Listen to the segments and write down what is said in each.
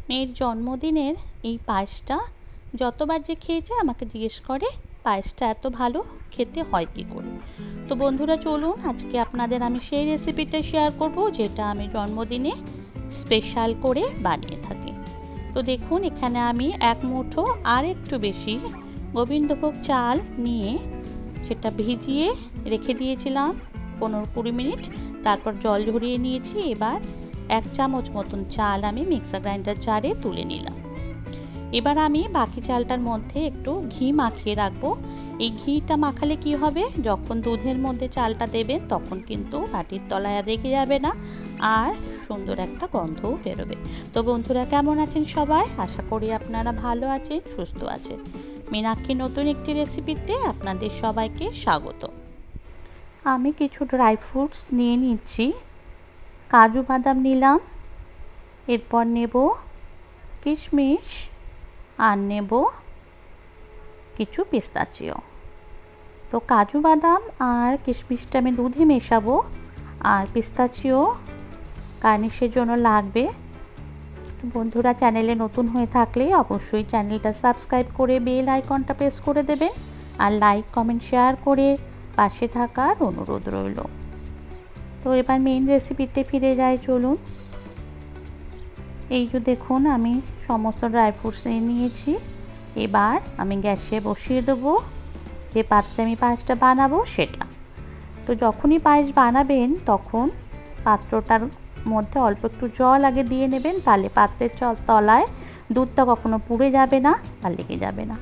মেয়ের জন্মদিনের এই পায়েসটা যতবার যে খেয়েছে আমাকে জিজ্ঞেস করে পায়েসটা এত ভালো খেতে হয় কী করে। তো বন্ধুরা চলুন আজকে আপনাদের আমি সেই রেসিপিটা শেয়ার করব যেটা আমি জন্মদিনে স্পেশাল করে বানিয়ে থাকি। তো দেখুন এখানে আমি এক মুঠো আর একটু বেশি গোবিন্দভোগ চাল নিয়ে সেটা ভিজিয়ে রেখে দিয়েছিলাম 15-20 মিনিট, তারপর জল ঝরিয়ে নিয়েছি। এবার 1 চামচ মতন চাল আমি মিক্সার গ্রাইন্ডার জারে তুলে নিলাম। এবার আমি বাকি চালটার মধ্যে একটু ঘি মাখিয়ে রাখবো। এই ঘিটা মাখালে কি হবে, যখন দুধের মধ্যে চালটা দেবেন তখন কিন্তু বাটির তলায় রেগে যাবে না আর সুন্দর একটা গন্ধও বেরোবে। তো বন্ধুরা কেমন আছেন সবাই? আশা করি আপনারা ভালো আছেন, সুস্থ আছেন। মীনাক্ষীর নতুন একটি রেসিপিতে আপনাদের সবাইকে স্বাগত। আমি কিছু ড্রাই ফ্রুটস নিয়ে নিচ্ছি। কাজু বাদাম নিলাম, এরপর নেব কিশমিশ আর নেব কিছু পিস্তাচিও। তো কাজু বাদাম আর কিশমিশটা আমি দুধে মেশাবো, আর পিস্তাচিও গার্নিশের জন্য লাগবে। বন্ধুরা চ্যানেলে নতুন হয়ে থাকলে অবশ্যই চ্যানেলটা সাবস্ক্রাইব করে বেল আইকনটা প্রেস করে দেবেন, আর লাইক কমেন্ট শেয়ার করে পাশে থাকার অনুরোধ রইল। তো এবার মেইন রেসিপিতে ফিরে যাই, চলুন। এই যে দেখুন আমি সমস্ত ড্রাই ফ্রুটস নিয়েছি। এবার আমি গ্যাসে বসিয়ে দেবো যে পাত্রে আমি পায়েসটা বানাবো সেটা। তো যখনই পায়েস বানাবেন তখন পাত্রটার মধ্যে অল্প একটু জল আগে দিয়ে নেবেন, তাহলে পাত্রের তলায় দুধটা কখনো পুড়ে যাবে না আর লেগে যাবে না।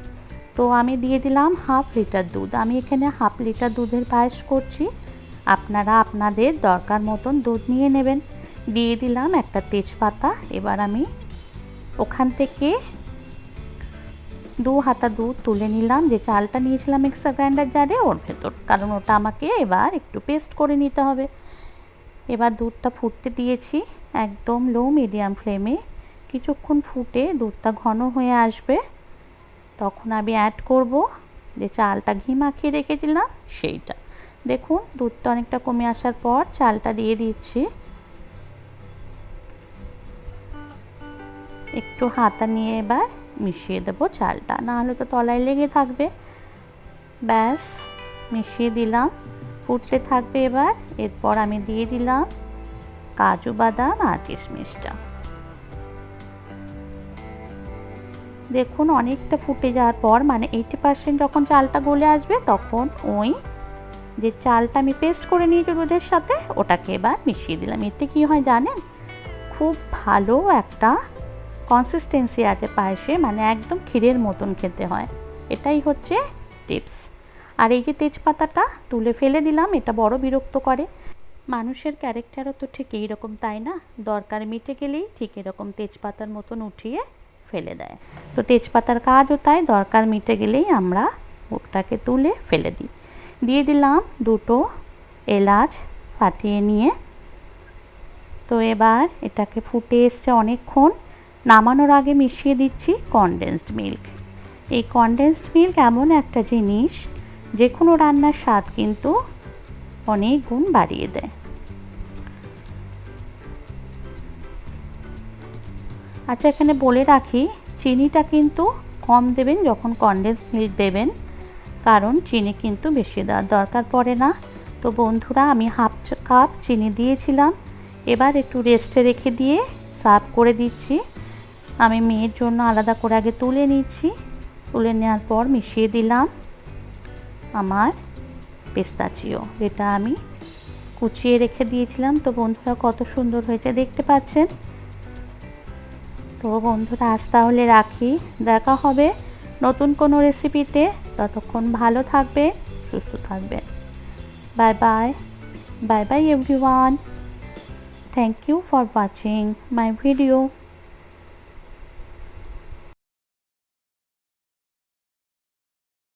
তো আমি দিয়ে দিলাম 1/2 লিটার দুধ। আমি এখানে 1/2 লিটার দুধের পায়েস করছি, আপনারা আপনাদের দরকার মতন দুধ নিয়ে নেবেন। দিয়ে দিলাম একটা তেজপাতা। এবার আমি ওখান থেকে 2 হাতা দুধ তুলে নিলাম, যে চালটা নিয়েছিলাম মিক্সার গ্রাইন্ডার জারে ওর ভেতর, কারণ ওটা আমাকে এবার একটু পেস্ট করে নিতে হবে। এবার দুধটা ফুটতে দিয়েছি একদম লো মিডিয়াম ফ্লেমে। কিছুক্ষণ ফুটে দুধটা ঘন হয়ে আসবে, তখন আমি অ্যাড করব যে চালটা ঘি মাখিয়ে রেখেছিলাম সেইটা। দেখুন দুধটা অনেকটা কমে আসার পর চালটা দিয়ে দিচ্ছি। একটু হাতা নিয়ে এবার মিশিয়ে দেবো চালটা, না হলে তো তলায় লেগে থাকবে। ব্যাস মিশিয়ে দিলাম, ফুটতে থাকবে এবার। এরপর আমি দিয়ে দিলাম কাজু বাদাম আর কিশমিশটা। দেখুন অনেকটা ফুটে যাওয়ার পর, মানে 80% যখন চালটা গলে আসবে তখন ওই যে চালটা আমি পেস্ট করে নিয়েছি দুধের সাথে ওটাকে এবার মিশিয়ে দিলাম। এতে কি হয় জানেন, খুব ভালো একটা কনসিস্টেন্সি আছে পায়েসে, মানে একদম ক্ষীরের মতন খেতে হয়। এটাই হচ্ছে টিপস। আর এই যে তেজপাতাটা তুলে ফেলে দিলাম, এটা বড় বিরক্ত করে। মানুষের ক্যারেক্টারও তো ঠিক এইরকম, তাই না? দরকার মিটে গেলেই ঠিক এরকম তেজপাতার মতন উঠিয়ে ফেলে দেয়। তো তেজপাতার কাজও তাই, দরকার মিটে গেলেই আমরা ওটাকে তুলে ফেলে দিই। দিয়ে দিলাম 2টো এলাচ ফাটিয়ে নিয়ে। তো এবার এটাকে ফুটে এসছে অনেকক্ষণ। নামানোর আগে মিশিয়ে দিচ্ছি কনডেন্সড মিল্ক। এই কনডেন্সড মিল্ক এমন একটা জিনিস যে কোনো রান্নার স্বাদ কিন্তু অনেক গুণ বাড়িয়ে দেয়। আচ্ছা এখানে বলে রাখি, চিনিটা কিন্তু কম দেবেন যখন কনডেন্সড মিল্ক দেবেন, কারণ চিনি কিন্তু বেশি দেওয়ার দরকার পড়ে না। তো বন্ধুরা আমি 1/2 কাপ চিনি দিয়েছিলাম, এবার একটু রেস্টে রেখে দিয়ে সার্ভ করে দিচ্ছি। আমি মেয়ের জন্য আলাদা করে আগে তুলে নিচ্ছি। তুলে নেওয়ার পর মিশিয়ে দিলাম আমার পিস্তাচিও, যেটা আমি কুচিয়ে রেখে দিয়েছিলাম। তো বন্ধুরা কত সুন্দর হয়েছে দেখতে পাচ্ছেন। তো বন্ধুরা আজ তাহলে রাখি, দেখা হবে নতুন কোনো রেসিপিতে। ততক্ষণ ভালো থাকবে, সুস্থ থাকবেন। Bye bye, bye bye everyone. Thank you for watching my video.